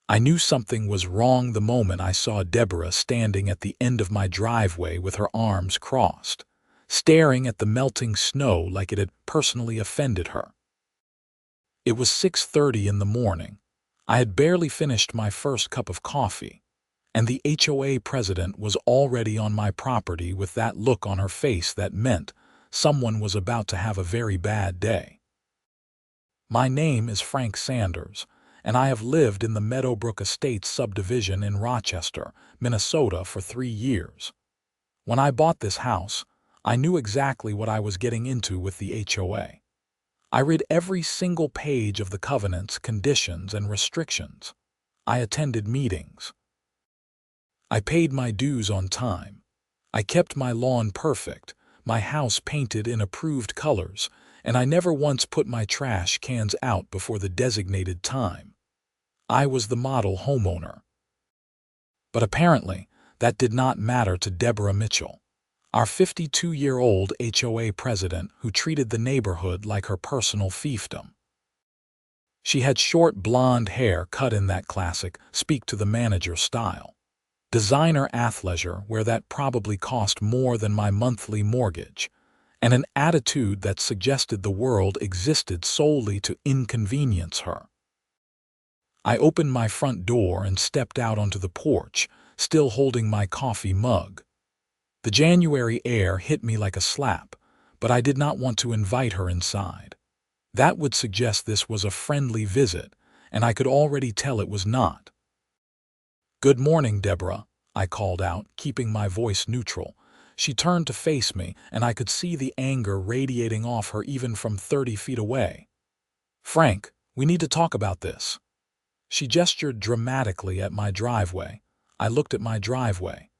I knew something was wrong the moment I saw Deborah standing at the end of my driveway with her arms crossed, staring at the melting snow like it had personally offended her. It was 6:30 in the morning. I had barely finished my first cup of coffee, and the HOA president was already on my property with that look on her face that meant someone was about to have a very bad day. My name is Frank Sanders, and I have lived in the Meadowbrook Estates subdivision in Rochester, Minnesota for 3 years. When I bought this house, I knew exactly what I was getting into with the HOA. I read every single page of the covenants, conditions, and restrictions. I attended meetings. I paid my dues on time. I kept my lawn perfect, my house painted in approved colors, and I never once put my trash cans out before the designated time. I was the model homeowner. But apparently, that did not matter to Deborah Mitchell, our 52-year-old HOA president who treated the neighborhood like her personal fiefdom. She had short blonde hair cut in that classic speak to the manager style. Designer athleisure where that probably cost more than my monthly mortgage, and an attitude that suggested the world existed solely to inconvenience her. I opened my front door and stepped out onto the porch, still holding my coffee mug. The January air hit me like a slap, but I did not want to invite her inside. That would suggest this was a friendly visit, and I could already tell it was not. "Good morning, Deborah," I called out, keeping my voice neutral. She turned to face me, and I could see the anger radiating off her even from 30 feet away. "Frank, we need to talk about this." She gestured dramatically at my driveway. I looked at my driveway.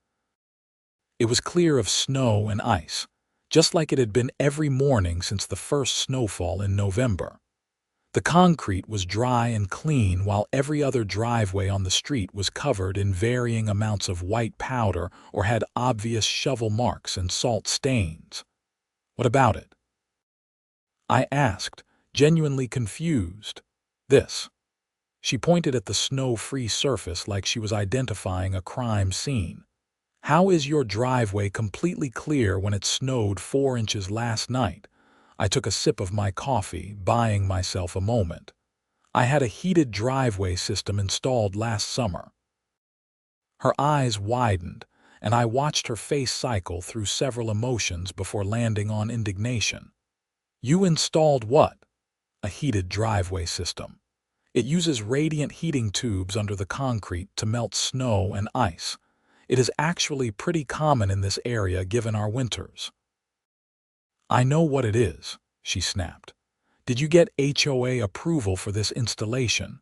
It was clear of snow and ice, just like it had been every morning since the first snowfall in November. The concrete was dry and clean while every other driveway on the street was covered in varying amounts of white powder or had obvious shovel marks and salt stains. "What about it?" I asked, genuinely confused. "This." She pointed at the snow-free surface like she was identifying a crime scene. "How is your driveway completely clear when it snowed 4 inches last night?" I took a sip of my coffee, buying myself a moment. "I had a heated driveway system installed last summer." Her eyes widened, and I watched her face cycle through several emotions before landing on indignation. "You installed what?" "A heated driveway system. It uses radiant heating tubes under the concrete to melt snow and ice. It is actually pretty common in this area given our winters." "I know what it is," she snapped. "Did you get HOA approval for this installation?"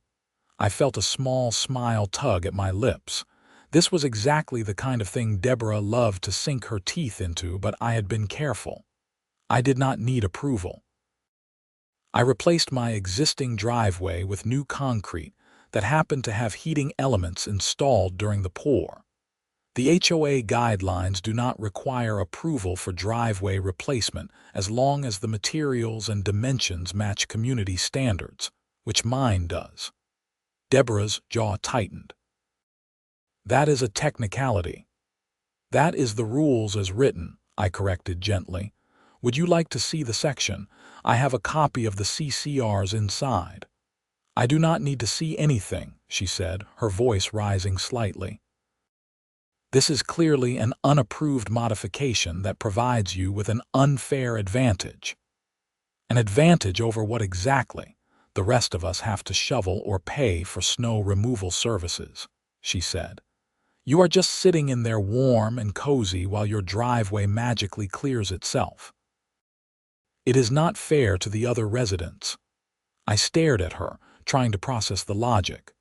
I felt a small smile tug at my lips. This was exactly the kind of thing Deborah loved to sink her teeth into, but I had been careful. I did not need approval. I replaced my existing driveway with new concrete that happened to have heating elements installed during the pour. The HOA guidelines do not require approval for driveway replacement as long as the materials and dimensions match community standards, which mine does. Deborah's jaw tightened. "That is a technicality." "That is the rules as written," I corrected gently. "Would you like to see the section? I have a copy of the CCRs inside." "I do not need to see anything," she said, her voice rising slightly. "This is clearly an unapproved modification that provides you with an unfair advantage." "An advantage over what exactly?" "The rest of us have to shovel or pay for snow removal services," she said. "You are just sitting in there warm and cozy while your driveway magically clears itself. It is not fair to the other residents." I stared at her, trying to process the logic.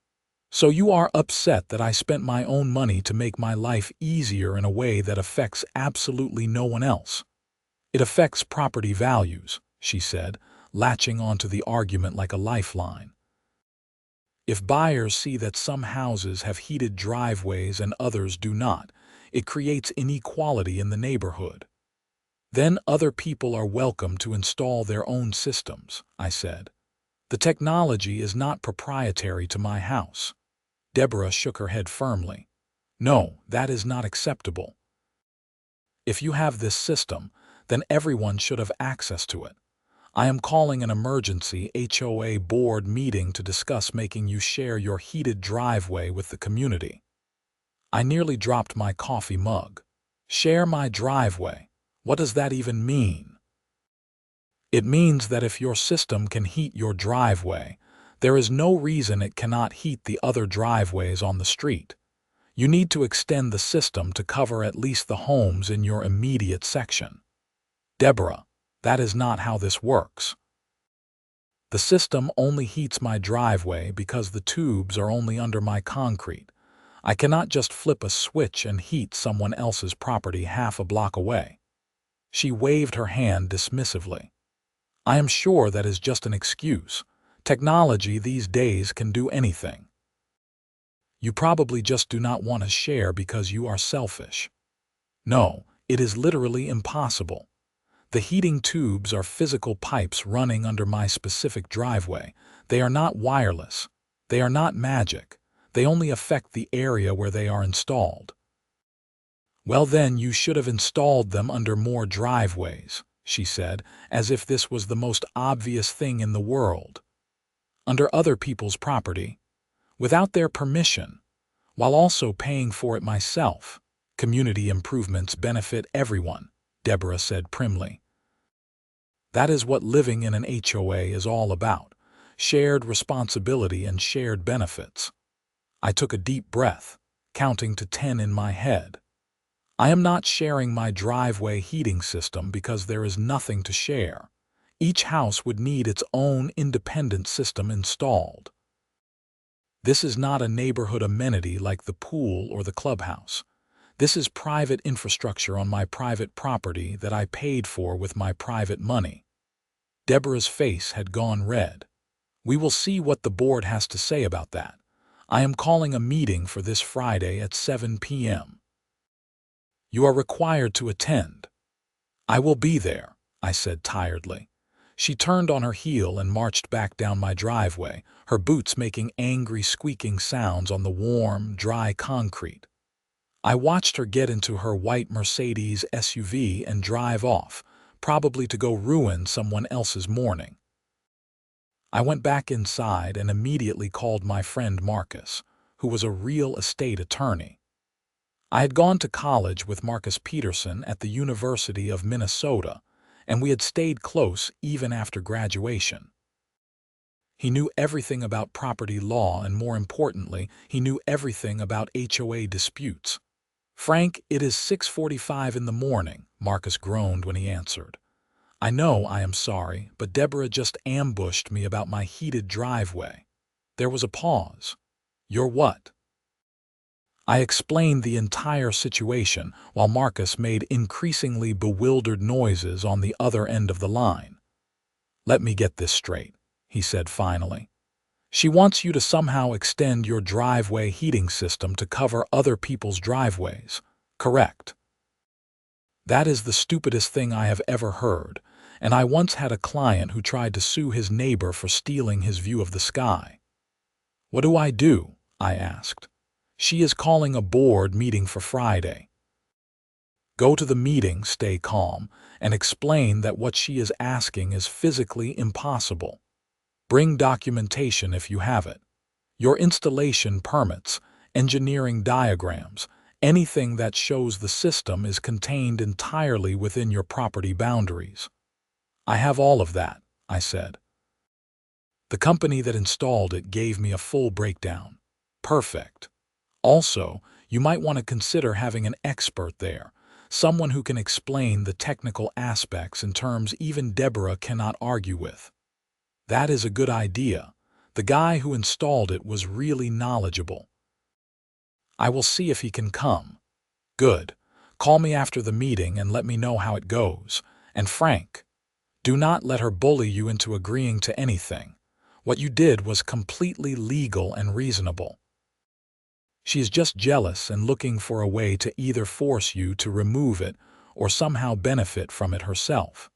"So you are upset that I spent my own money to make my life easier in a way that affects absolutely no one else?" "It affects property values," she said, latching onto the argument like a lifeline. "If buyers see that some houses have heated driveways and others do not, it creates inequality in the neighborhood. Then other people are welcome to install their own systems," I said. "The technology is not proprietary to my house." Deborah shook her head firmly. No, that is not acceptable. If you have this system, then everyone should have access to it. I am calling an emergency HOA board meeting to discuss making you share your heated driveway with the community. I nearly dropped my coffee mug. Share my driveway. What does that even mean? It means that if your system can heat your driveway, there is no reason it cannot heat the other driveways on the street. You need to extend the system to cover at least the homes in your immediate section. Deborah, that is not how this works. The system only heats my driveway because the tubes are only under my concrete. I cannot just flip a switch and heat someone else's property half a block away. She waved her hand dismissively. I am sure that is just an excuse. Technology these days can do anything. You probably just do not want to share because you are selfish. No, it is literally impossible. The heating tubes are physical pipes running under my specific driveway. They are not wireless. They are not magic. They only affect the area where they are installed. Well then, you should have installed them under more driveways, she said, as if this was the most obvious thing in the world. Under other people's property, without their permission, while also paying for it myself. Community improvements benefit everyone, Deborah said primly. That is what living in an HOA is all about, shared responsibility and shared benefits. I took a deep breath, counting to 10 in my head. I am not sharing my driveway heating system because there is nothing to share. Each house would need its own independent system installed. This is not a neighborhood amenity like the pool or the clubhouse. This is private infrastructure on my private property that I paid for with my private money. Deborah's face had gone red. We will see what the board has to say about that. I am calling a meeting for this Friday at 7 p.m. You are required to attend. I will be there, I said tiredly. She turned on her heel and marched back down my driveway, her boots making angry squeaking sounds on the warm, dry concrete. I watched her get into her white Mercedes SUV and drive off, probably to go ruin someone else's morning. I went back inside and immediately called my friend Marcus, who was a real estate attorney. I had gone to college with Marcus Peterson at the University of Minnesota, and we had stayed close even after graduation. He knew everything about property law and, more importantly, he knew everything about HOA disputes. Frank, it is 6:45 in the morning, Marcus groaned when he answered. I know I am sorry, but Deborah just ambushed me about my heated driveway. There was a pause. You're what? I explained the entire situation while Marcus made increasingly bewildered noises on the other end of the line. Let me get this straight, he said finally. She wants you to somehow extend your driveway heating system to cover other people's driveways, correct? That is the stupidest thing I have ever heard, and I once had a client who tried to sue his neighbor for stealing his view of the sky. What do? I asked. She is calling a board meeting for Friday. Go to the meeting, stay calm, and explain that what she is asking is physically impossible. Bring documentation if you have it. Your installation permits, engineering diagrams, anything that shows the system is contained entirely within your property boundaries. I have all of that, I said. The company that installed it gave me a full breakdown. Perfect. Also, you might want to consider having an expert there, someone who can explain the technical aspects in terms even Deborah cannot argue with. That is a good idea. The guy who installed it was really knowledgeable. I will see if he can come. Good. Call me after the meeting and let me know how it goes. And Frank, do not let her bully you into agreeing to anything. What you did was completely legal and reasonable. She is just jealous and looking for a way to either force you to remove it or somehow benefit from it herself.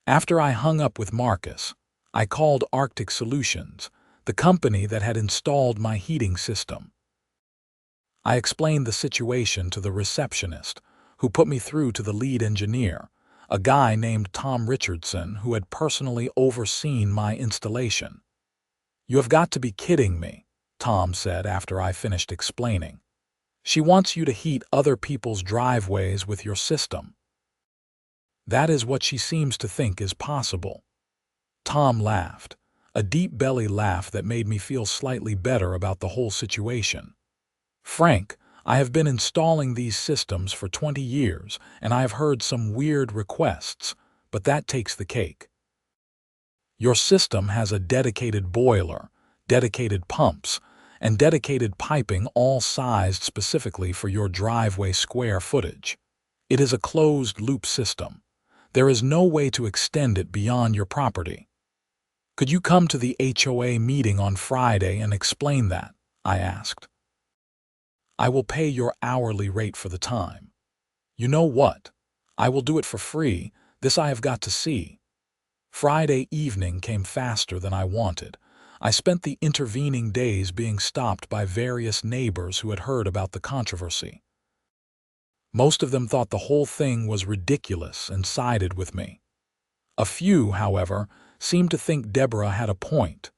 After I hung up with Marcus, I called Arctic Solutions, the company that had installed my heating system. I explained the situation to the receptionist, who put me through to the lead engineer, a guy named Tom Richardson who had personally overseen my installation. "You have got to be kidding me," Tom said after I finished explaining. "She wants you to heat other people's driveways with your system. That is what she seems to think is possible." Tom laughed, a deep belly laugh that made me feel slightly better about the whole situation. "Frank, I have been installing these systems for 20 years, and I have heard some weird requests, but that takes the cake. Your system has a dedicated boiler, dedicated pumps, and dedicated piping, all sized specifically for your driveway square footage. It is a closed-loop system. There is no way to extend it beyond your property. Could you come to the HOA meeting on Friday and explain that?" I asked. "I will pay your hourly rate for the time." "You know what? I will do it for free. This I have got to see." Friday evening came faster than I wanted. I spent the intervening days being stopped by various neighbors who had heard about the controversy. Most of them thought the whole thing was ridiculous and sided with me. A few, however, seemed to think Deborah had a point.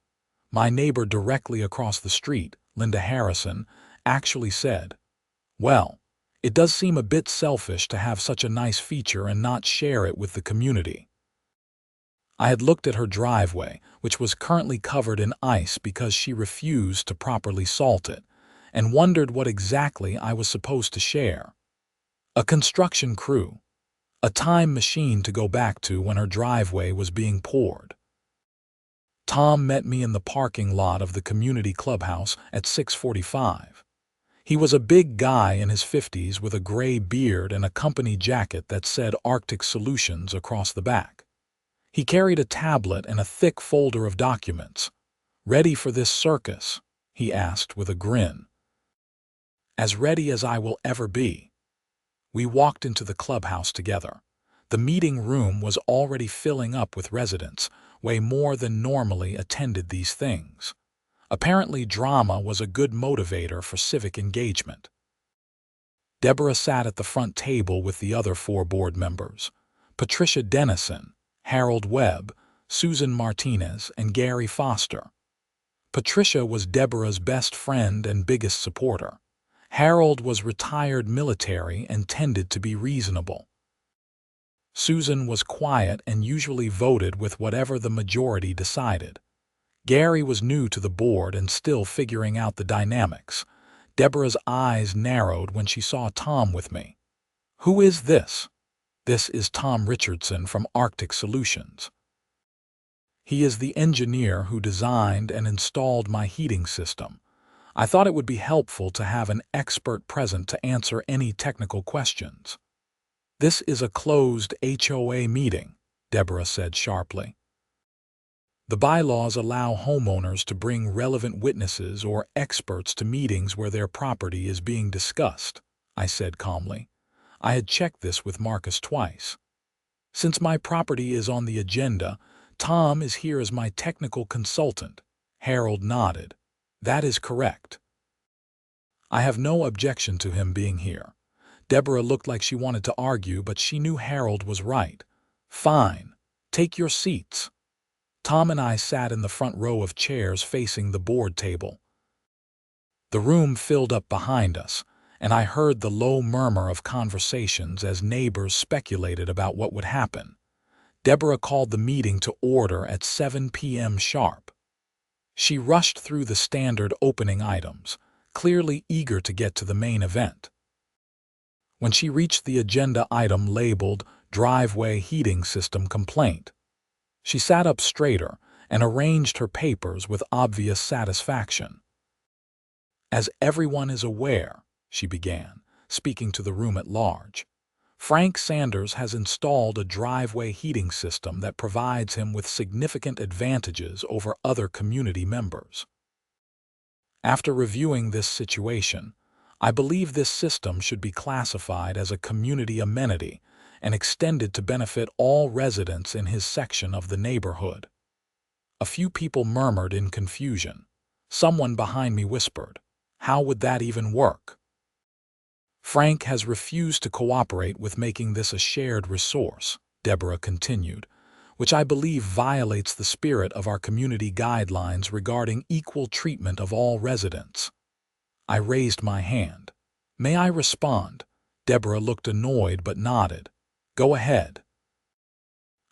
My neighbor directly across the street, Linda Harrison, actually said, "Well, it does seem a bit selfish to have such a nice feature and not share it with the community." I had looked at her driveway, which was currently covered in ice because she refused to properly salt it, and wondered what exactly I was supposed to share. A construction crew. A time machine to go back to when her driveway was being poured. Tom met me in the parking lot of the community clubhouse at 6:45. He was a big guy in his 50s with a gray beard and a company jacket that said Arctic Solutions across the back. He carried a tablet and a thick folder of documents. "Ready for this circus?" he asked with a grin. "As ready as I will ever be." We walked into the clubhouse together. The meeting room was already filling up with residents, way more than normally attended these things. Apparently, drama was a good motivator for civic engagement. Deborah sat at the front table with the other 4 board members: Patricia Dennison, Harold Webb, Susan Martinez, and Gary Foster. Patricia was Deborah's best friend and biggest supporter. Harold was retired military and tended to be reasonable. Susan was quiet and usually voted with whatever the majority decided. Gary was new to the board and still figuring out the dynamics. Deborah's eyes narrowed when she saw Tom with me. "Who is this?" "This is Tom Richardson from Arctic Solutions. He is the engineer who designed and installed my heating system. I thought it would be helpful to have an expert present to answer any technical questions." "This is a closed HOA meeting," Deborah said sharply. "The bylaws allow homeowners to bring relevant witnesses or experts to meetings where their property is being discussed," I said calmly. I had checked this with Marcus twice. "Since my property is on the agenda, Tom is here as my technical consultant." Harold nodded. "That is correct." "I have no objection to him being here." Deborah looked like she wanted to argue, but she knew Harold was right. "Fine. Take your seats." Tom and I sat in the front row of chairs facing the board table. The room filled up behind us, and I heard the low murmur of conversations as neighbors speculated about what would happen. Deborah called the meeting to order at 7 p.m. sharp. She rushed through the standard opening items, clearly eager to get to the main event. When she reached the agenda item labeled "Driveway Heating System Complaint," she sat up straighter and arranged her papers with obvious satisfaction. "As everyone is aware," she began, speaking to the room at large, "Frank Sanders has installed a driveway heating system that provides him with significant advantages over other community members. After reviewing this situation, I believe this system should be classified as a community amenity and extended to benefit all residents in his section of the neighborhood. A few people murmured in confusion. Someone behind me whispered, "How would that even work?" "Frank has refused to cooperate with making this a shared resource," Deborah continued, "which I believe violates the spirit of our community guidelines regarding equal treatment of all residents." I raised my hand. "May I respond?" Deborah looked annoyed but nodded. "Go ahead."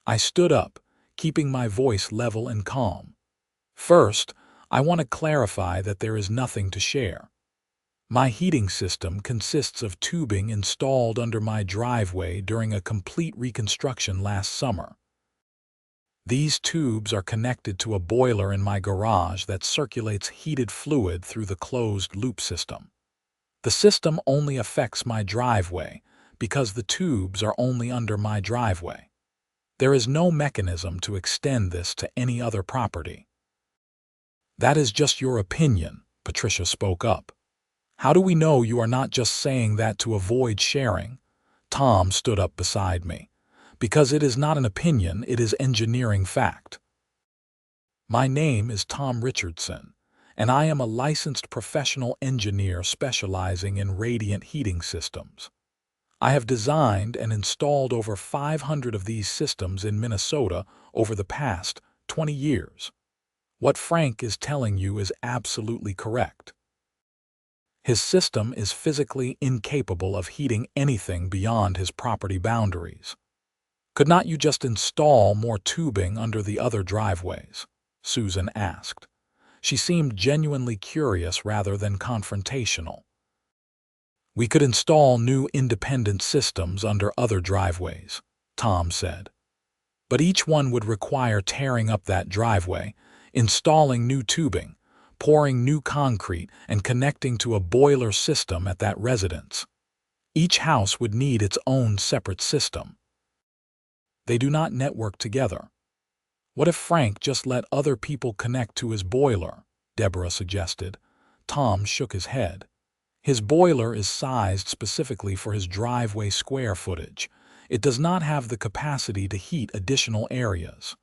I stood up, keeping my voice level and calm. "First, I want to clarify that there is nothing to share. My heating system consists of tubing installed under my driveway during a complete reconstruction last summer. These tubes are connected to a boiler in my garage that circulates heated fluid through the closed-loop system. The system only affects my driveway because the tubes are only under my driveway. There is no mechanism to extend this to any other property." "That is just your opinion," Patricia spoke up. "How do we know you are not just saying that to avoid sharing?" Tom stood up beside me. "Because it is not an opinion, it is engineering fact. My name is Tom Richardson, and I am a licensed professional engineer specializing in radiant heating systems. I have designed and installed over 500 of these systems in Minnesota over the past 20 years. What Frank is telling you is absolutely correct. His system is physically incapable of heating anything beyond his property boundaries. Could not you just install more tubing under the other driveways?" Susan asked. She seemed genuinely curious rather than confrontational. "We could install new independent systems under other driveways," Tom said. "But each one would require tearing up that driveway, installing new tubing, pouring new concrete, and connecting to a boiler system at that residence. Each house would need its own separate system. They do not network together. What if Frank just let other people connect to his boiler?" Deborah suggested. Tom shook his head. "His boiler is sized specifically for his driveway square footage. It does not have the capacity to heat additional areas.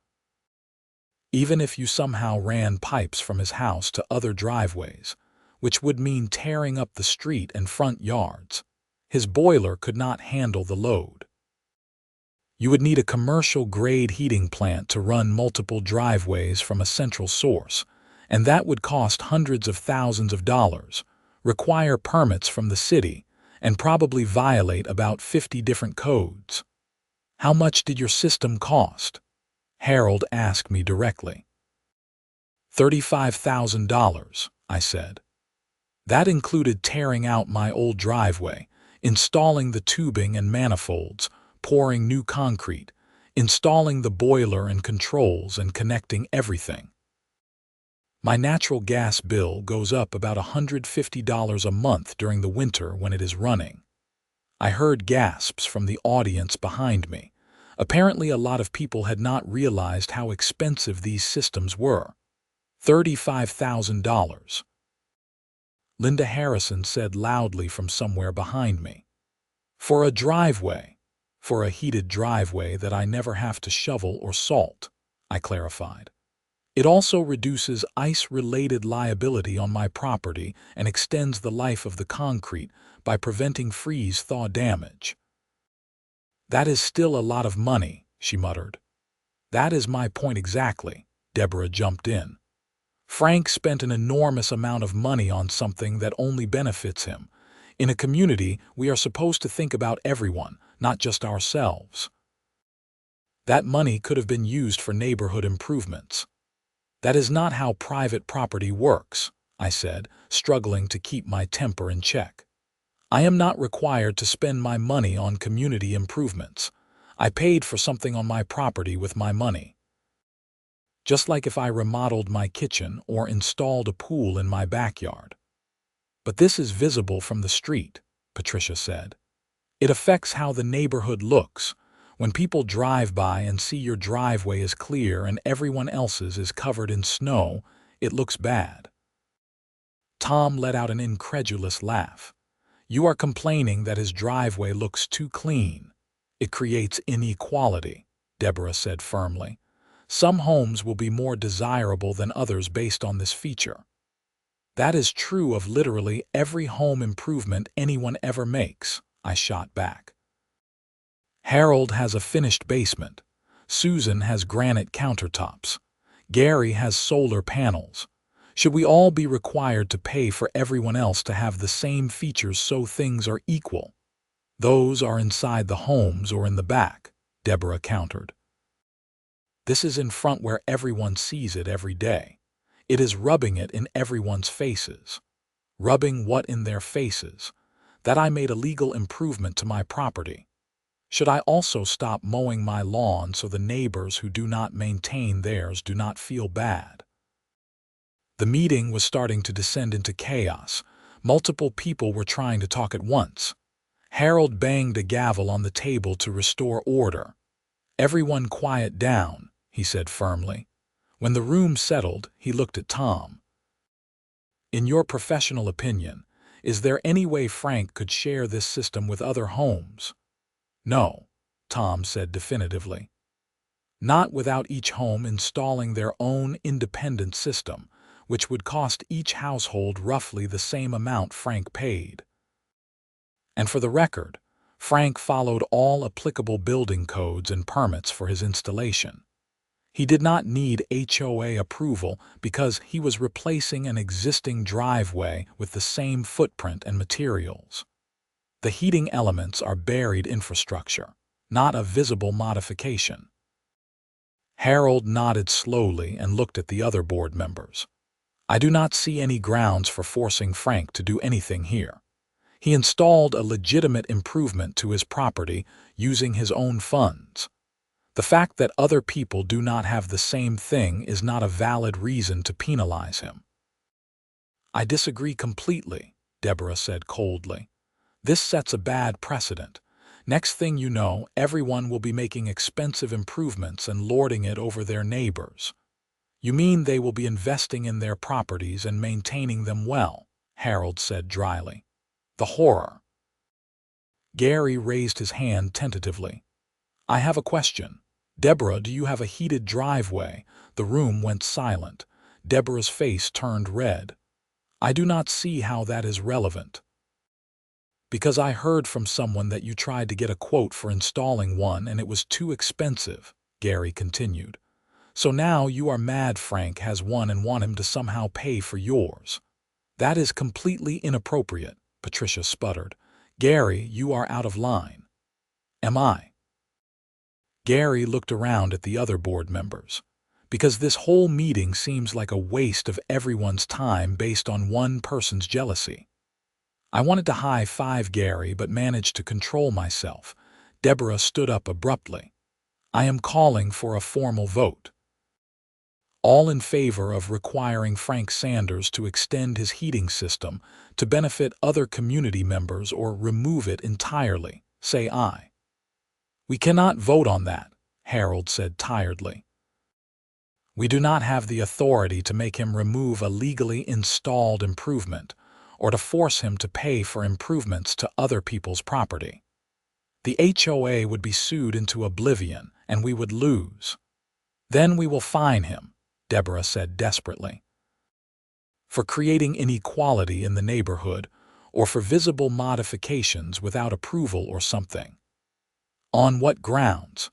Even if you somehow ran pipes from his house to other driveways, which would mean tearing up the street and front yards, his boiler could not handle the load. You would need a commercial-grade heating plant to run multiple driveways from a central source, and that would cost hundreds of thousands of dollars, require permits from the city, and probably violate about 50 different codes." "How much did your system cost?" Harold asked me directly. $35,000, I said. "That included tearing out my old driveway, installing the tubing and manifolds, pouring new concrete, installing the boiler and controls, and connecting everything. My natural gas bill goes up about $150 a month during the winter when it is running." I heard gasps from the audience behind me. Apparently a lot of people had not realized how expensive these systems were. $35,000. Linda Harrison said loudly from somewhere behind me. "For a driveway. For a heated driveway that I never have to shovel or salt," I clarified. "It also reduces ice-related liability on my property and extends the life of the concrete by preventing freeze-thaw damage." "That is still a lot of money," she muttered. "That is my point exactly," Deborah jumped in. "Frank spent an enormous amount of money on something that only benefits him. In a community, we are supposed to think about everyone, not just ourselves. That money could have been used for neighborhood improvements." "That is not how private property works," I said, struggling to keep my temper in check. "I am not required to spend my money on community improvements. I paid for something on my property with my money. Just like if I remodeled my kitchen or installed a pool in my backyard." "But this is visible from the street," Patricia said. "It affects how the neighborhood looks. When people drive by and see your driveway is clear and everyone else's is covered in snow, it looks bad." Tom let out an incredulous laugh. "You are complaining that his driveway looks too clean. It creates inequality," Deborah said firmly. Some homes will be more desirable than others based on this feature. That is true of literally every home improvement anyone ever makes, I shot back. Harold has a finished basement. Susan has granite countertops. Gary has solar panels. Should we all be required to pay for everyone else to have the same features so things are equal? Those are inside the homes or in the back, Deborah countered. This is in front where everyone sees it every day. It is rubbing it in everyone's faces. Rubbing what in their faces? That I made a legal improvement to my property. Should I also stop mowing my lawn so the neighbors who do not maintain theirs do not feel bad? The meeting was starting to descend into chaos. Multiple people were trying to talk at once. Harold banged a gavel on the table to restore order. "Everyone quiet down," he said firmly. When the room settled, he looked at Tom. "In your professional opinion, is there any way Frank could share this system with other homes?" "No," Tom said definitively. "Not without each home installing their own independent system, which would cost each household roughly the same amount Frank paid." And for the record, Frank followed all applicable building codes and permits for his installation. He did not need HOA approval because he was replacing an existing driveway with the same footprint and materials. The heating elements are buried infrastructure, not a visible modification. Harold nodded slowly and looked at the other board members. "I do not see any grounds for forcing Frank to do anything here. He installed a legitimate improvement to his property using his own funds. The fact that other people do not have the same thing is not a valid reason to penalize him." "I disagree completely," Deborah said coldly. "This sets a bad precedent. Next thing you know, everyone will be making expensive improvements and lording it over their neighbors." "You mean they will be investing in their properties and maintaining them well," Harold said dryly. "The horror." Gary raised his hand tentatively. "I have a question. Deborah, do you have a heated driveway?" The room went silent. Deborah's face turned red. "I do not see how that is relevant." "Because I heard from someone that you tried to get a quote for installing one and it was too expensive," Gary continued. "So now you are mad Frank has one and want him to somehow pay for yours." "That is completely inappropriate," Patricia sputtered. "Gary, you are out of line." "Am I?" Gary looked around at the other board members. "Because this whole meeting seems like a waste of everyone's time based on one person's jealousy." I wanted to high-five Gary but managed to control myself. Deborah stood up abruptly. "I am calling for a formal vote. All in favor of requiring Frank Sanders to extend his heating system to benefit other community members or remove it entirely, say aye." "We cannot vote on that," Harold said tiredly. "We do not have the authority to make him remove a legally installed improvement or to force him to pay for improvements to other people's property. The HOA would be sued into oblivion and we would lose. Then we will fine him," Deborah said desperately, "for creating inequality in the neighborhood or for visible modifications without approval or something." "On what grounds?"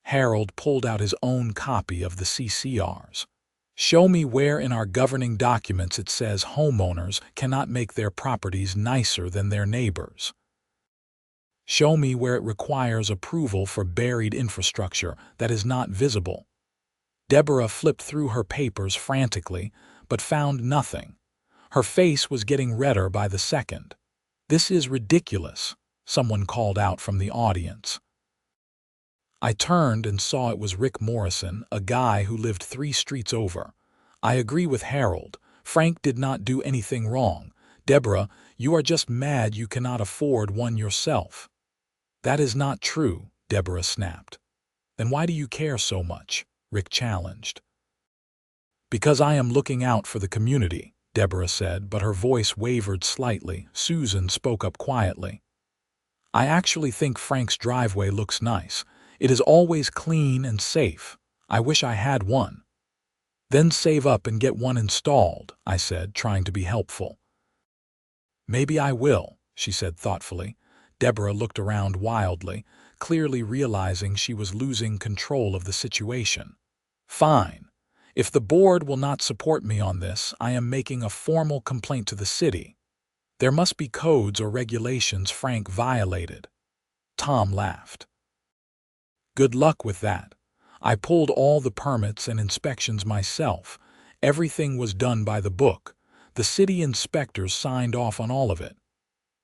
Harold pulled out his own copy of the CCRs. "Show me where in our governing documents it says homeowners cannot make their properties nicer than their neighbors. Show me where it requires approval for buried infrastructure that is not visible." Deborah flipped through her papers frantically, but found nothing. Her face was getting redder by the second. "This is ridiculous," someone called out from the audience. I turned and saw it was Rick Morrison, a guy who lived 3 streets over. "I agree with Harold. Frank did not do anything wrong. Deborah, you are just mad you cannot afford one yourself." "That is not true," Deborah snapped. "Then why do you care so much?" Rick challenged. "Because I am looking out for the community," Deborah said, but her voice wavered slightly. Susan spoke up quietly. "I actually think Frank's driveway looks nice. It is always clean and safe. I wish I had one. Then save up and get one installed, I said, trying to be helpful. Maybe I will, she said thoughtfully. Deborah looked around wildly, clearly realizing she was losing control of the situation. Fine. If the board will not support me on this, I am making a formal complaint to the city. There must be codes or regulations Frank violated. Tom laughed. Good luck with that. I pulled all the permits and inspections myself. Everything was done by the book. The city inspectors signed off on all of it.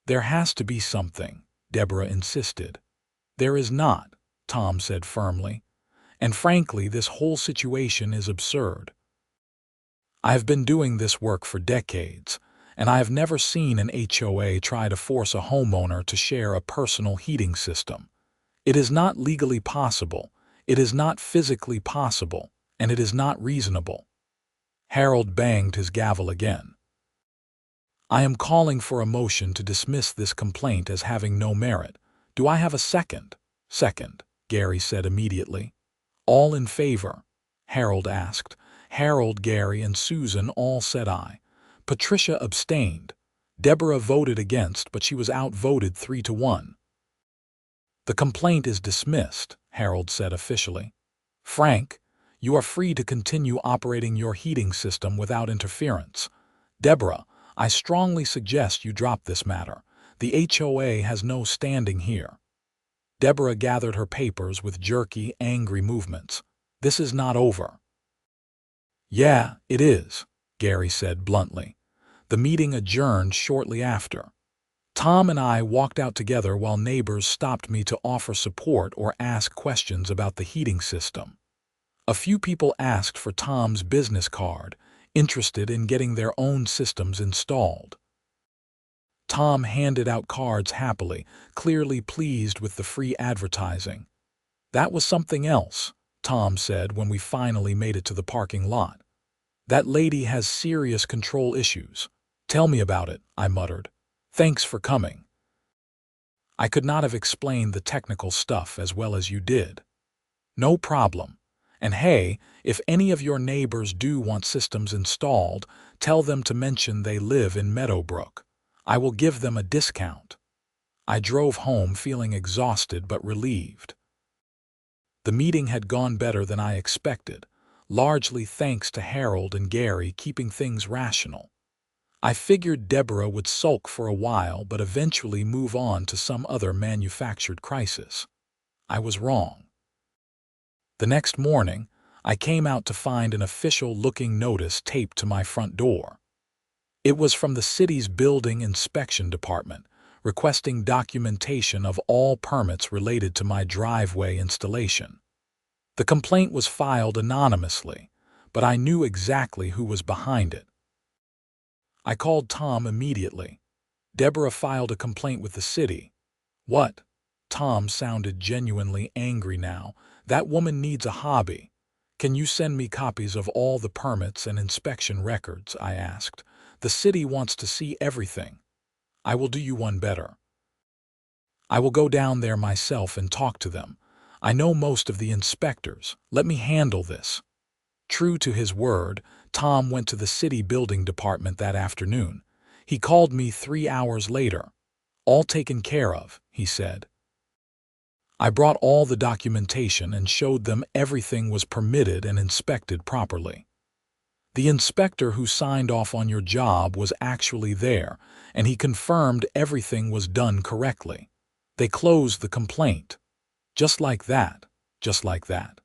There has to be something, Deborah insisted. There is not, Tom said firmly. And frankly, this whole situation is absurd. I have been doing this work for decades, and I have never seen an HOA try to force a homeowner to share a personal heating system. It is not legally possible, it is not physically possible, and it is not reasonable. Harold banged his gavel again. I am calling for a motion to dismiss this complaint as having no merit. Do I have a second? Second, Gary said immediately. All in favor? Harold asked. Harold, Gary, and Susan all said aye. Patricia abstained. Deborah voted against, but she was outvoted 3-1. The complaint is dismissed, Harold said officially. Frank, you are free to continue operating your heating system without interference. Deborah, I strongly suggest you drop this matter. The HOA has no standing here. Deborah gathered her papers with jerky, angry movements. This is not over. Yeah, it is, Gary said bluntly. The meeting adjourned shortly after. Tom and I walked out together while neighbors stopped me to offer support or ask questions about the heating system. A few people asked for Tom's business card, interested in getting their own systems installed. Tom handed out cards happily, clearly pleased with the free advertising. That was something else, Tom said when we finally made it to the parking lot. That lady has serious control issues. Tell me about it, I muttered. Thanks for coming. I could not have explained the technical stuff as well as you did. No problem. And hey, if any of your neighbors do want systems installed, tell them to mention they live in Meadowbrook. I will give them a discount. I drove home feeling exhausted but relieved. The meeting had gone better than I expected, largely thanks to Harold and Gary keeping things rational. I figured Deborah would sulk for a while but eventually move on to some other manufactured crisis. I was wrong. The next morning, I came out to find an official-looking notice taped to my front door. It was from the city's building inspection department, requesting documentation of all permits related to my driveway installation. The complaint was filed anonymously, but I knew exactly who was behind it. I called Tom immediately. Deborah filed a complaint with the city. What? Tom sounded genuinely angry now. That woman needs a hobby. Can you send me copies of all the permits and inspection records? I asked. The city wants to see everything. I will do you one better. I will go down there myself and talk to them. I know most of the inspectors. Let me handle this. True to his word, Tom went to the city building department that afternoon. He called me 3 hours later. All taken care of, he said. I brought all the documentation and showed them everything was permitted and inspected properly. The inspector who signed off on your job was actually there, and he confirmed everything was done correctly. They closed the complaint. Just like that, just like that.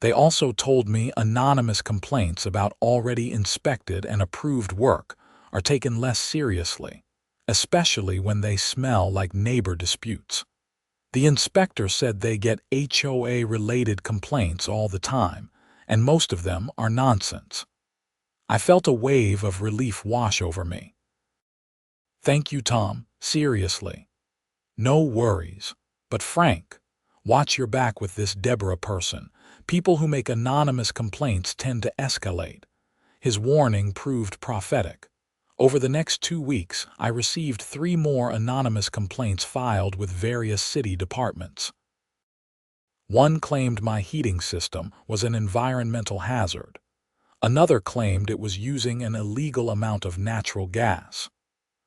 They also told me anonymous complaints about already inspected and approved work are taken less seriously, especially when they smell like neighbor disputes. The inspector said they get HOA-related complaints all the time, and most of them are nonsense. I felt a wave of relief wash over me. Thank you, Tom, seriously. No worries. But Frank, watch your back with this Deborah person. People who make anonymous complaints tend to escalate. His warning proved prophetic. Over the next 2 weeks, I received 3 more anonymous complaints filed with various city departments. One claimed my heating system was an environmental hazard. Another claimed it was using an illegal amount of natural gas.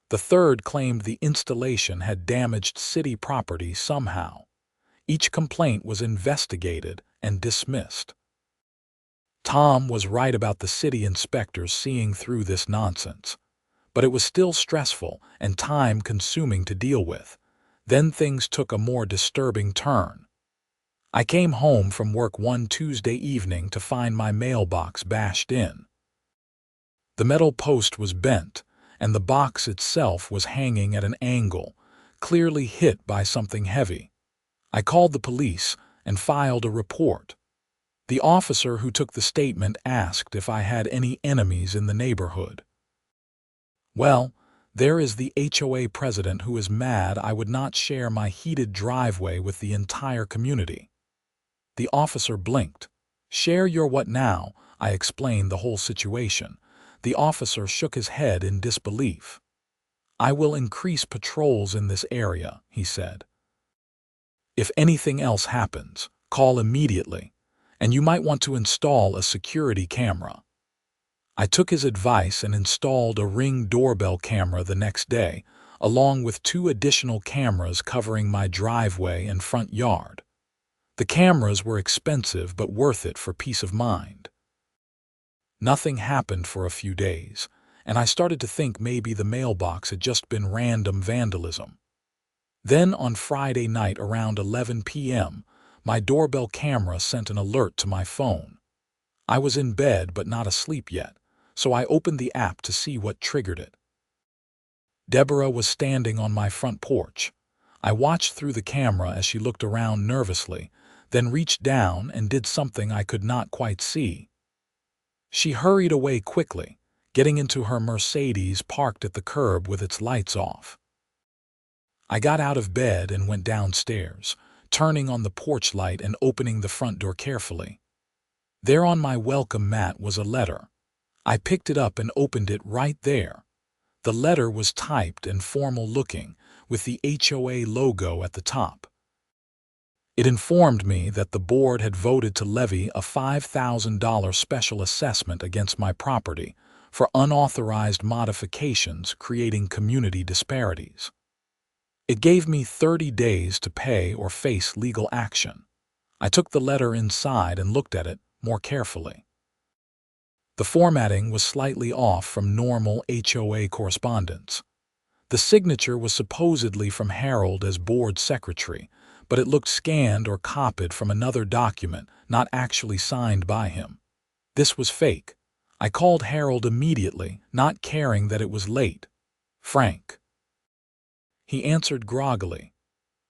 The third claimed the installation had damaged city property somehow. Each complaint was investigated and dismissed. Tom was right about the city inspectors seeing through this nonsense. But it was still stressful and time-consuming to deal with. Then things took a more disturbing turn. I came home from work one Tuesday evening to find my mailbox bashed in. The metal post was bent, and the box itself was hanging at an angle, clearly hit by something heavy. I called the police and filed a report. The officer who took the statement asked if I had any enemies in the neighborhood. Well, there is the HOA president who is mad I would not share my heated driveway with the entire community. The officer blinked. Share your what now? I explained the whole situation. The officer shook his head in disbelief. I will increase patrols in this area, he said. If anything else happens, call immediately, and you might want to install a security camera. I took his advice and installed a Ring doorbell camera the next day, along with 2 additional cameras covering my driveway and front yard. The cameras were expensive but worth it for peace of mind. Nothing happened for a few days, and I started to think maybe the mailbox had just been random vandalism. Then on Friday night around 11 p.m., my doorbell camera sent an alert to my phone. I was in bed but not asleep yet, so I opened the app to see what triggered it. Deborah was standing on my front porch. I watched through the camera as she looked around nervously, then reached down and did something I could not quite see. She hurried away quickly, getting into her Mercedes parked at the curb with its lights off. I got out of bed and went downstairs, turning on the porch light and opening the front door carefully. There on my welcome mat was a letter. I picked it up and opened it right there. The letter was typed and formal-looking, with the HOA logo at the top. It informed me that the board had voted to levy a $5,000 special assessment against my property for unauthorized modifications creating community disparities. It gave me 30 days to pay or face legal action. I took the letter inside and looked at it more carefully. The formatting was slightly off from normal HOA correspondence. The signature was supposedly from Harold as board secretary, but it looked scanned or copied from another document, not actually signed by him. This was fake. I called Harold immediately, not caring that it was late. Frank. He answered groggily.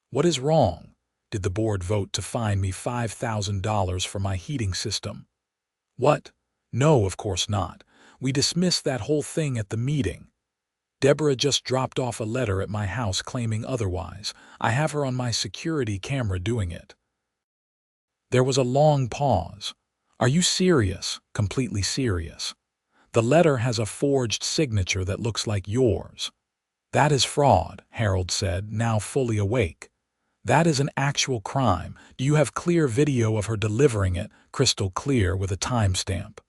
What is wrong? Did the board vote to fine me $5,000 for my heating system? What? No, of course not. We dismissed that whole thing at the meeting. Deborah just dropped off a letter at my house claiming otherwise. I have her on my security camera doing it. There was a long pause. Are you serious? Completely serious. The letter has a forged signature that looks like yours. That is fraud, Harold said, now fully awake. That is an actual crime. Do you have clear video of her delivering it, crystal clear with a timestamp?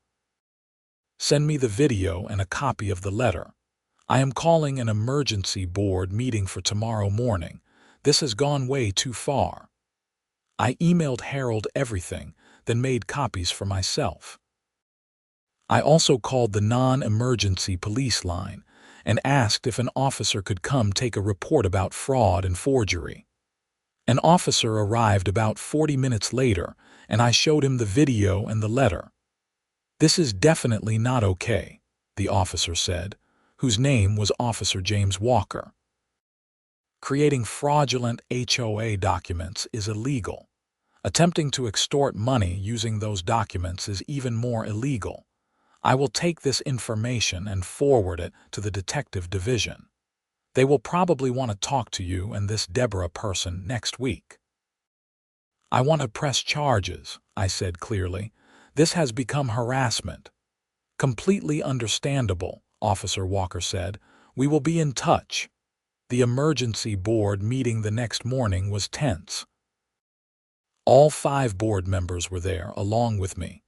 Send me the video and a copy of the letter. I am calling an emergency board meeting for tomorrow morning. This has gone way too far. I emailed Harold everything, then made copies for myself. I also called the non-emergency police line and asked if an officer could come take a report about fraud and forgery. An officer arrived about 40 minutes later, and I showed him the video and the letter. This is definitely not okay, the officer said, whose name was Officer James Walker. Creating fraudulent HOA documents is illegal. Attempting to extort money using those documents is even more illegal. I will take this information and forward it to the detective division. They will probably want to talk to you and this Deborah person next week. I want to press charges, I said clearly. This has become harassment. Completely understandable, Officer Walker said. We will be in touch. The emergency board meeting the next morning was tense. All 5 board members were there, along with me.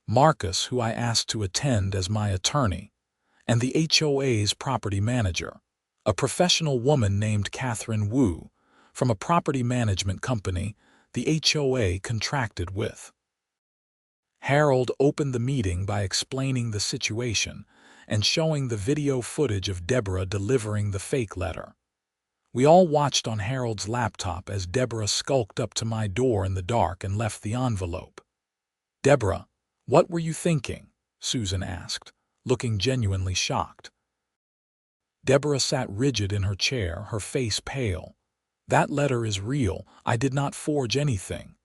Marcus, who I asked to attend as my attorney, and the HOA's property manager, a professional woman named Catherine Wu, from a property management company the HOA contracted with. Harold opened the meeting by explaining the situation and showing the video footage of Deborah delivering the fake letter. We all watched on Harold's laptop as Deborah skulked up to my door in the dark and left the envelope. "Deborah, what were you thinking?" Susan asked, looking genuinely shocked. Deborah sat rigid in her chair, her face pale. "That letter is real. I did not forge anything."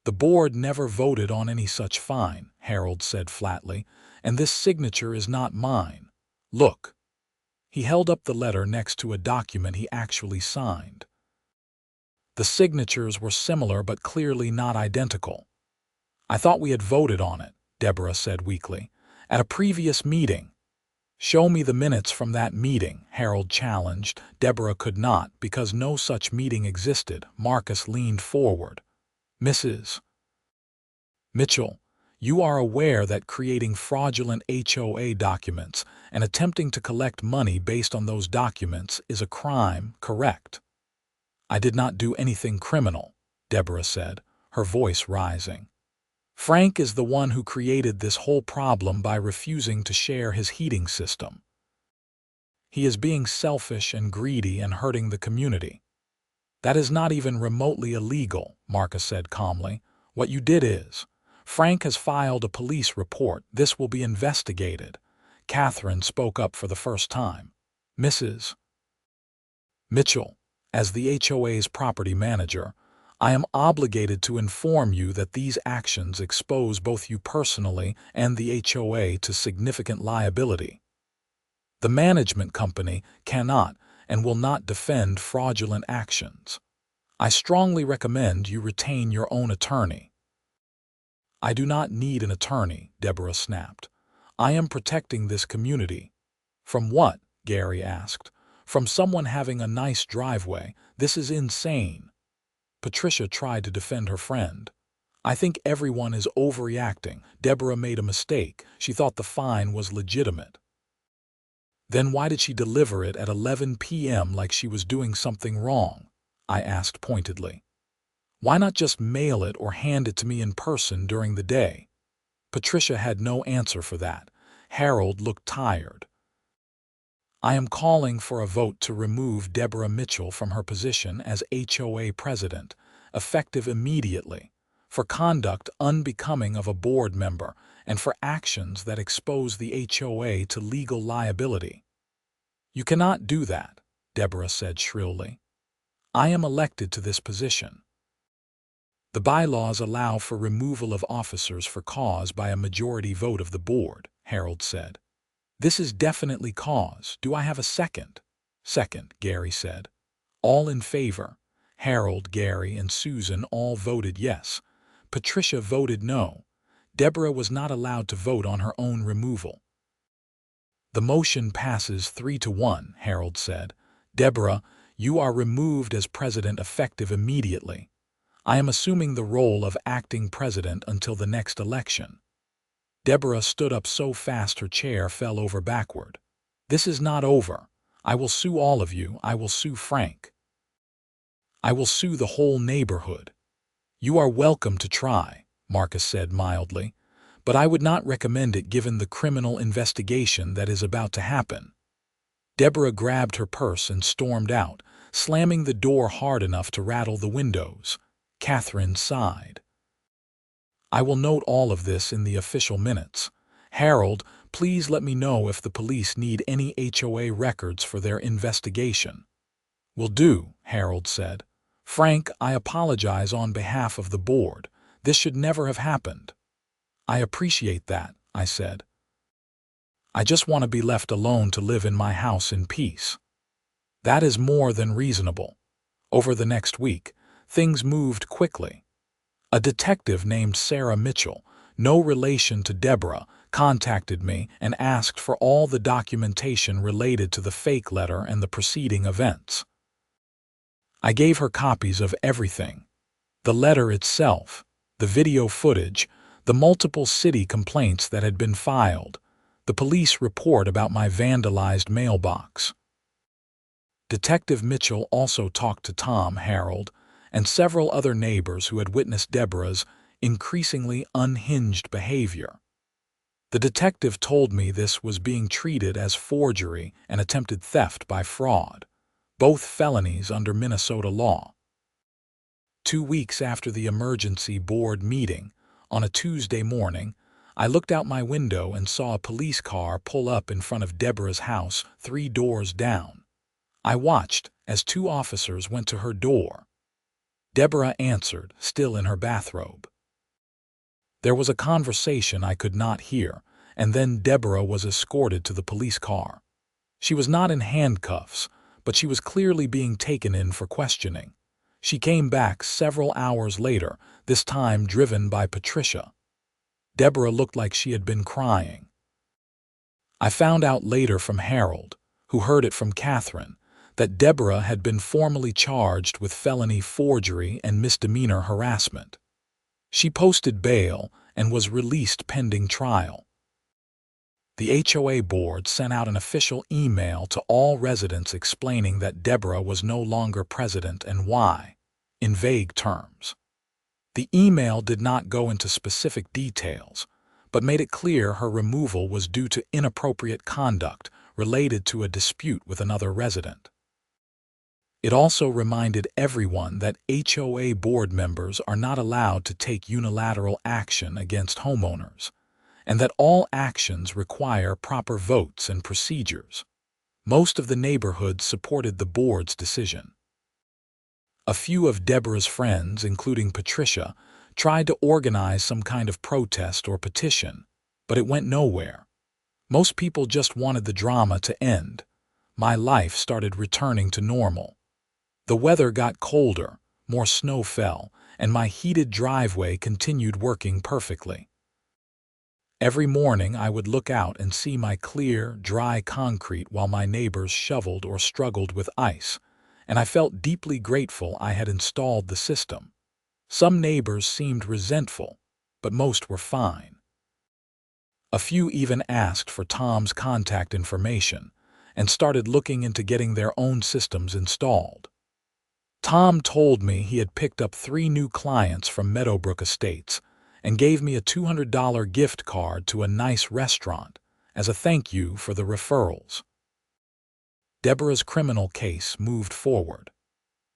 "The board never voted on any such fine," Harold said flatly, "and this signature is not mine. Look." He held up the letter next to a document he actually signed. The signatures were similar but clearly not identical. "I thought we had voted on it," Deborah said weakly, "at a previous meeting." "Show me the minutes from that meeting," Harold challenged. Deborah could not, because no such meeting existed. Marcus leaned forward. "Mrs. Mitchell, you are aware that creating fraudulent HOA documents and attempting to collect money based on those documents is a crime, correct?" "I did not do anything criminal," Deborah said, her voice rising. "Frank is the one who created this whole problem by refusing to share his heating system. He is being selfish and greedy and hurting the community." "That is not even remotely illegal," Marcus said calmly. "What you did is, Frank has filed a police report. This will be investigated." Catherine spoke up for the first time. "Mrs. Mitchell, as the HOA's property manager, I am obligated to inform you that these actions expose both you personally and the HOA to significant liability. The management company cannot and will not defend fraudulent actions. I strongly recommend you retain your own attorney." "I do not need an attorney," Deborah snapped. "I am protecting this community." "From what?" Gary asked. "From someone having a nice driveway. This is insane." Patricia tried to defend her friend. "I think everyone is overreacting. Deborah made a mistake. She thought the fine was legitimate." "Then why did she deliver it at 11 p.m. like she was doing something wrong?" I asked pointedly. "Why not just mail it or hand it to me in person during the day?" Patricia had no answer for that. Harold looked tired. "I am calling for a vote to remove Deborah Mitchell from her position as HOA president, effective immediately, for conduct unbecoming of a board member and for actions that expose the HOA to legal liability." "You cannot do that," Deborah said shrilly. "I am elected to this position." "The bylaws allow for removal of officers for cause by a majority vote of the board," Harold said. "This is definitely cause. Do I have a second?" "Second," Gary said. "All in favor?" Harold, Gary, and Susan all voted yes. Patricia voted no. Deborah was not allowed to vote on her own removal. "The motion passes 3-1, Harold said. "Deborah, you are removed as president effective immediately. I am assuming the role of acting president until the next election." Deborah stood up so fast her chair fell over backward. "This is not over. I will sue all of you. I will sue Frank. I will sue the whole neighborhood." "You are welcome to try," Marcus said mildly, "but I would not recommend it given the criminal investigation that is about to happen." Deborah grabbed her purse and stormed out, slamming the door hard enough to rattle the windows. Catherine sighed. "I will note all of this in the official minutes. Harold, please let me know if the police need any HOA records for their investigation." "Will do," Harold said. "Frank, I apologize on behalf of the board. This should never have happened." "I appreciate that," I said. "I just want to be left alone to live in my house in peace." "That is more than reasonable." Over the next week, things moved quickly. A detective named Sarah Mitchell, no relation to Deborah, contacted me and asked for all the documentation related to the fake letter and the preceding events. I gave her copies of everything. The letter itself, the video footage, the multiple city complaints that had been filed, the police report about my vandalized mailbox. Detective Mitchell also talked to Tom, Harold, and several other neighbors who had witnessed Deborah's increasingly unhinged behavior. The detective told me this was being treated as forgery and attempted theft by fraud, both felonies under Minnesota law. 2 weeks after the emergency board meeting, on a Tuesday morning, I looked out my window and saw a police car pull up in front of Deborah's house 3 doors down. I watched as 2 officers went to her door. Deborah answered, still in her bathrobe. There was a conversation I could not hear, and then Deborah was escorted to the police car. She was not in handcuffs, but she was clearly being taken in for questioning. She came back several hours later, this time driven by Patricia. Deborah looked like she had been crying. I found out later from Harold, who heard it from Catherine, that Deborah had been formally charged with felony forgery and misdemeanor harassment. She posted bail and was released pending trial. The HOA board sent out an official email to all residents explaining that Deborah was no longer president and why, in vague terms. The email did not go into specific details, but made it clear her removal was due to inappropriate conduct related to a dispute with another resident. It also reminded everyone that HOA board members are not allowed to take unilateral action against homeowners, and that all actions require proper votes and procedures. Most of the neighborhood supported the board's decision. A few of Deborah's friends, including Patricia, tried to organize some kind of protest or petition, but it went nowhere. Most people just wanted the drama to end. My life started returning to normal. The weather got colder, more snow fell, and my heated driveway continued working perfectly. Every morning I would look out and see my clear, dry concrete while my neighbors shoveled or struggled with ice, and I felt deeply grateful I had installed the system. Some neighbors seemed resentful, but most were fine. A few even asked for Tom's contact information and started looking into getting their own systems installed. Tom told me he had picked up 3 new clients from Meadowbrook Estates and gave me a $200 gift card to a nice restaurant as a thank you for the referrals. Deborah's criminal case moved forward.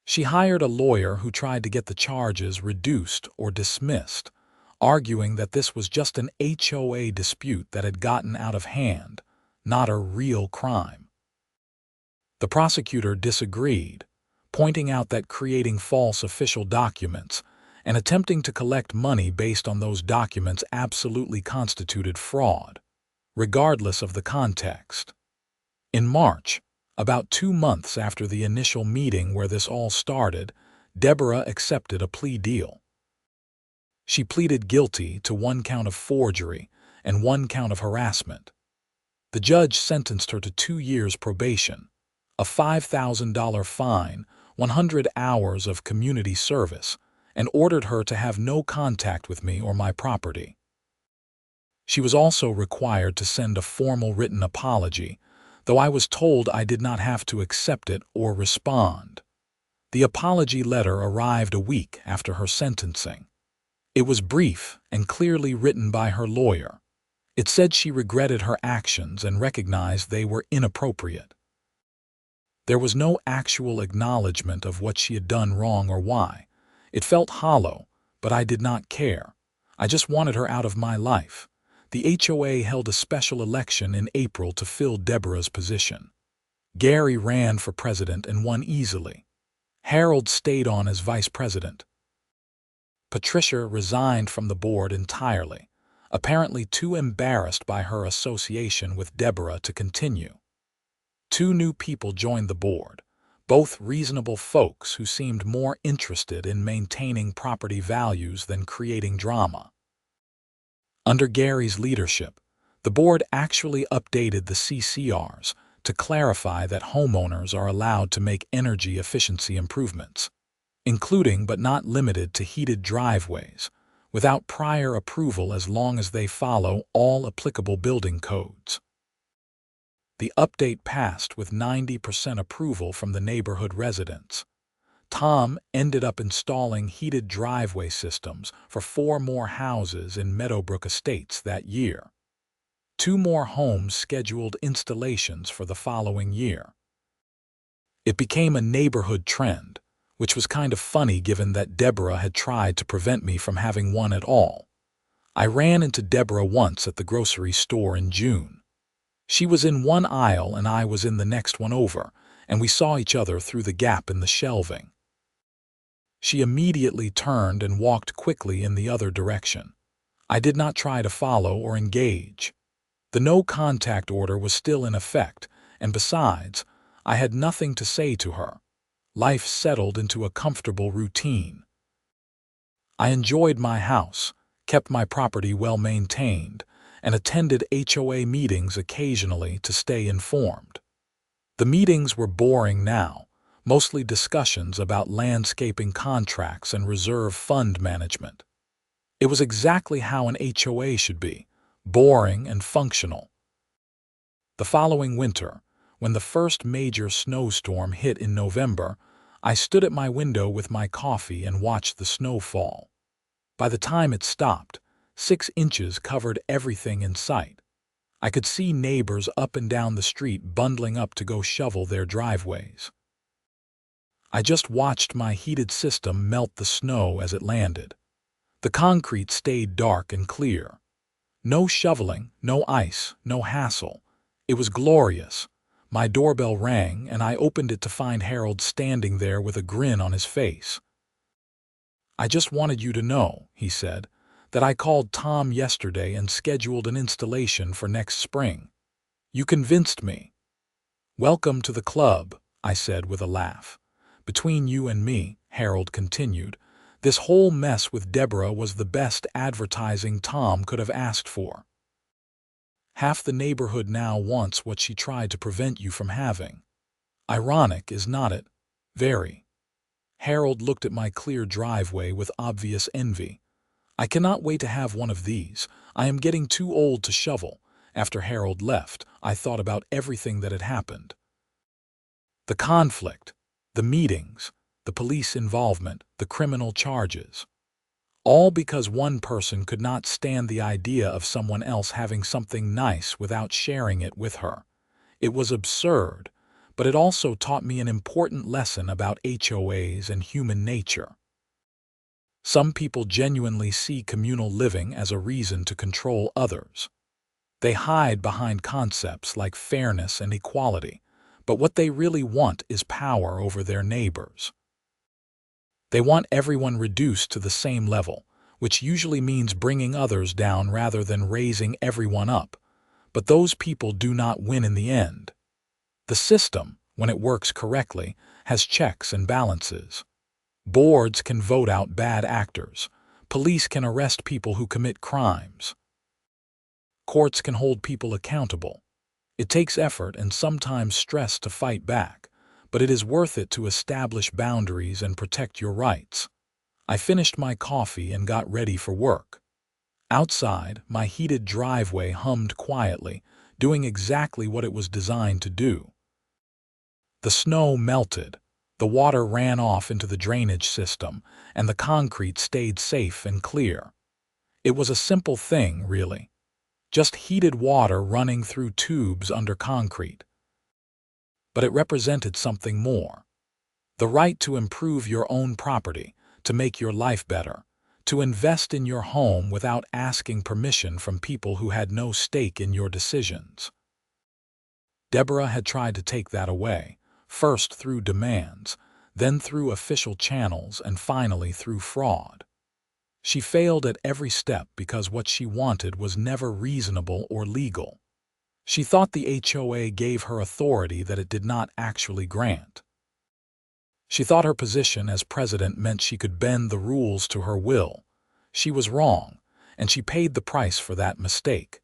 She hired a lawyer who tried to get the charges reduced or dismissed, arguing that this was just an HOA dispute that had gotten out of hand, not a real crime. The prosecutor disagreed, pointing out that creating false official documents and attempting to collect money based on those documents absolutely constituted fraud, regardless of the context. In March, about 2 months after the initial meeting where this all started, Deborah accepted a plea deal. She pleaded guilty to 1 count of forgery and 1 count of harassment. The judge sentenced her to 2 years probation, a $5,000 fine, 100 hours of community service, and ordered her to have no contact with me or my property. She was also required to send a formal written apology, though I was told I did not have to accept it or respond. The apology letter arrived a week after her sentencing. It was brief and clearly written by her lawyer. It said she regretted her actions and recognized they were inappropriate. There was no actual acknowledgement of what she had done wrong or why. It felt hollow, but I did not care. I just wanted her out of my life. The HOA held a special election in April to fill Deborah's position. Gary ran for president and won easily. Harold stayed on as vice president. Patricia resigned from the board entirely, apparently too embarrassed by her association with Deborah to continue. 2 new people joined the board, both reasonable folks who seemed more interested in maintaining property values than creating drama. Under Gary's leadership, the board actually updated the CCRs to clarify that homeowners are allowed to make energy efficiency improvements. including but not limited to heated driveways, without prior approval as long as they follow all applicable building codes. The update passed with 90% approval from the neighborhood residents. Tom ended up installing heated driveway systems for 4 more houses in Meadowbrook Estates that year. 2 more homes scheduled installations for the following year. It became a neighborhood trend, which was kind of funny given that Deborah had tried to prevent me from having one at all. I ran into Deborah once at the grocery store in June. She was in one aisle and I was in the next one over, and we saw each other through the gap in the shelving. She immediately turned and walked quickly in the other direction. I did not try to follow or engage. The no-contact order was still in effect, and besides, I had nothing to say to her. Life settled into a comfortable routine. I enjoyed my house, kept my property well maintained, and attended HOA meetings occasionally to stay informed. The meetings were boring now, mostly discussions about landscaping contracts and reserve fund management. It was exactly how an HOA should be, boring and functional. The following winter, when the first major snowstorm hit in November, I stood at my window with my coffee and watched the snow fall. By the time it stopped, 6 inches covered everything in sight. I could see neighbors up and down the street bundling up to go shovel their driveways. I just watched my heated system melt the snow as it landed. The concrete stayed dark and clear. No shoveling, no ice, no hassle. It was glorious. My doorbell rang, and I opened it to find Harold standing there with a grin on his face. "I just wanted you to know," he said, "that I called Tom yesterday and scheduled an installation for next spring. You convinced me." "Welcome to the club," I said with a laugh. "Between you and me," Harold continued, "this whole mess with Deborah was the best advertising Tom could have asked for. Half the neighborhood now wants what she tried to prevent you from having. Ironic, is not it? Very." Harold looked at my clear driveway with obvious envy. "I cannot wait to have one of these. I am getting too old to shovel." After Harold left, I thought about everything that had happened. The conflict, the meetings, the police involvement, the criminal charges. All because one person could not stand the idea of someone else having something nice without sharing it with her. It was absurd, but it also taught me an important lesson about HOAs and human nature. Some people genuinely see communal living as a reason to control others. They hide behind concepts like fairness and equality, but what they really want is power over their neighbors. They want everyone reduced to the same level, which usually means bringing others down rather than raising everyone up. But those people do not win in the end. The system, when it works correctly, has checks and balances. Boards can vote out bad actors. Police can arrest people who commit crimes. Courts can hold people accountable. It takes effort and sometimes stress to fight back, but it is worth it to establish boundaries and protect your rights. I finished my coffee and got ready for work. Outside, my heated driveway hummed quietly, doing exactly what it was designed to do. The snow melted, the water ran off into the drainage system, and the concrete stayed safe and clear. It was a simple thing, really. Just heated water running through tubes under concrete. But it represented something more. The right to improve your own property, to make your life better, to invest in your home without asking permission from people who had no stake in your decisions. Deborah had tried to take that away, first through demands, then through official channels, and finally through fraud. She failed at every step because what she wanted was never reasonable or legal. She thought the HOA gave her authority that it did not actually grant. She thought her position as president meant she could bend the rules to her will. She was wrong, and she paid the price for that mistake.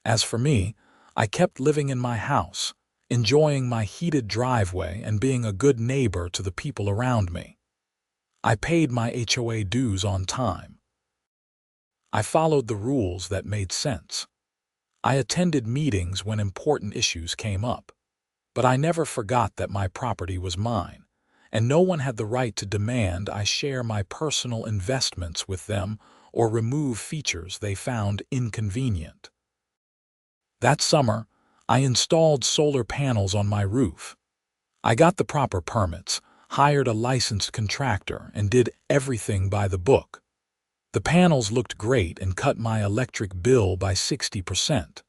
As for me, I kept living in my house, enjoying my heated driveway and being a good neighbor to the people around me. I paid my HOA dues on time. I followed the rules that made sense. I attended meetings when important issues came up. But I never forgot that my property was mine, and no one had the right to demand I share my personal investments with them or remove features they found inconvenient. That summer, I installed solar panels on my roof. I got the proper permits, hired a licensed contractor, and did everything by the book. The panels looked great and cut my electric bill by 60%.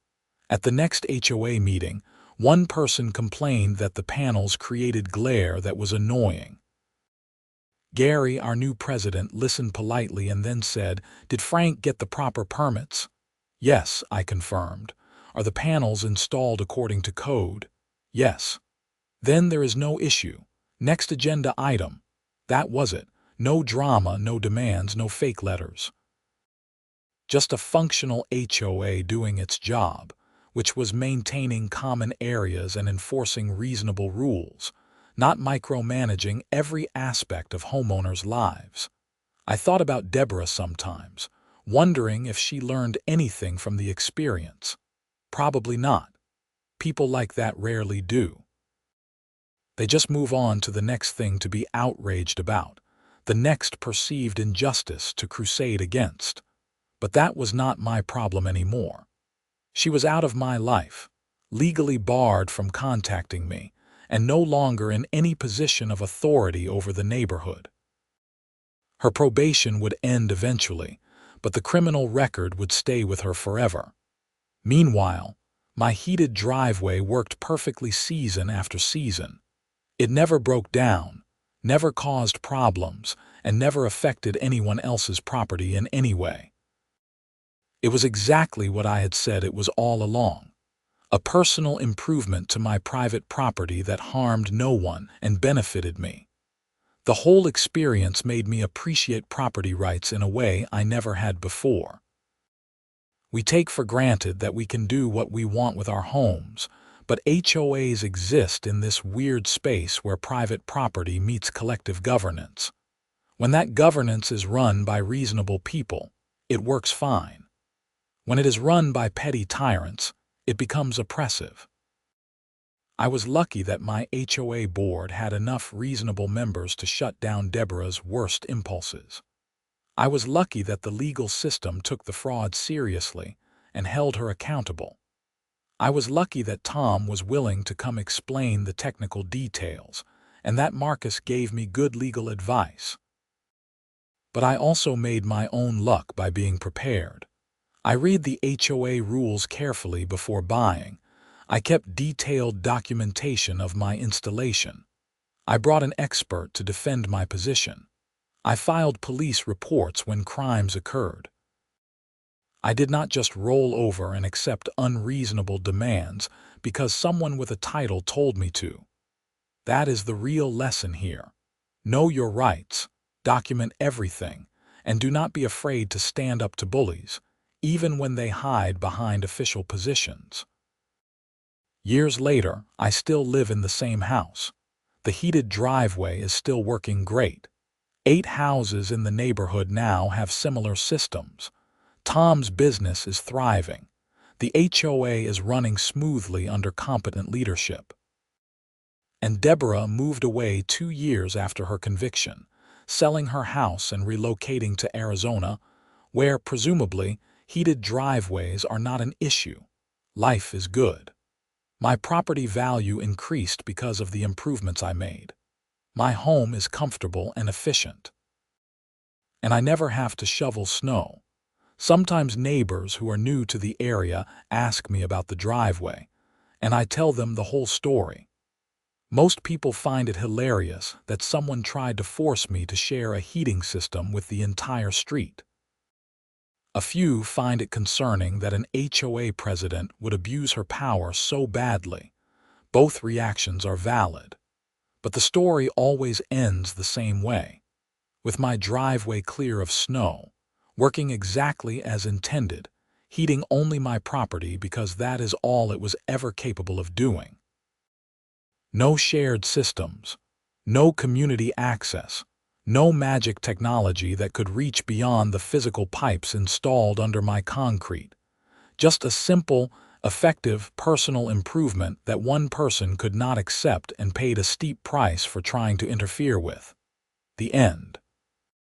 At the next HOA meeting, one person complained that the panels created glare that was annoying. Gary, our new president, listened politely and then said, "Did Frank get the proper permits?" "Yes," I confirmed. "Are the panels installed according to code?" "Yes." "Then there is no issue. Next agenda item." That was it. No drama, no demands, no fake letters. Just a functional HOA doing its job, which was maintaining common areas and enforcing reasonable rules, not micromanaging every aspect of homeowners' lives. I thought about Deborah sometimes, wondering if she learned anything from the experience. Probably not. People like that rarely do. They just move on to the next thing to be outraged about, the next perceived injustice to crusade against. But that was not my problem anymore. She was out of my life, legally barred from contacting me, and no longer in any position of authority over the neighborhood. Her probation would end eventually, but the criminal record would stay with her forever. Meanwhile, my heated driveway worked perfectly season after season. It never broke down, never caused problems, and never affected anyone else's property in any way. It was exactly what I had said it was all along. A personal improvement to my private property that harmed no one and benefited me. The whole experience made me appreciate property rights in a way I never had before. We take for granted that we can do what we want with our homes, but HOAs exist in this weird space where private property meets collective governance. When that governance is run by reasonable people, it works fine. When it is run by petty tyrants, it becomes oppressive. I was lucky that my HOA board had enough reasonable members to shut down Deborah's worst impulses. I was lucky that the legal system took the fraud seriously and held her accountable. I was lucky that Tom was willing to come explain the technical details, and that Marcus gave me good legal advice. But I also made my own luck by being prepared. I read the HOA rules carefully before buying. I kept detailed documentation of my installation. I brought an expert to defend my position. I filed police reports when crimes occurred. I did not just roll over and accept unreasonable demands because someone with a title told me to. That is the real lesson here. Know your rights, document everything, and do not be afraid to stand up to bullies, even when they hide behind official positions. Years later, I still live in the same house. The heated driveway is still working great. 8 houses in the neighborhood now have similar systems. Tom's business is thriving. The HOA is running smoothly under competent leadership. And Deborah moved away 2 years after her conviction, selling her house and relocating to Arizona, where, presumably, heated driveways are not an issue. Life is good. My property value increased because of the improvements I made. My home is comfortable and efficient. And I never have to shovel snow. Sometimes neighbors who are new to the area ask me about the driveway, and I tell them the whole story. Most people find it hilarious that someone tried to force me to share a heating system with the entire street. A few find it concerning that an HOA president would abuse her power so badly. Both reactions are valid. But the story always ends the same way, with my driveway clear of snow, working exactly as intended, heating only my property because that is all it was ever capable of doing. No shared systems, no community access, No magic technology that could reach beyond the physical pipes installed under my concrete. Just a simple, effective personal improvement that one person could not accept and paid a steep price for trying to interfere with. The end.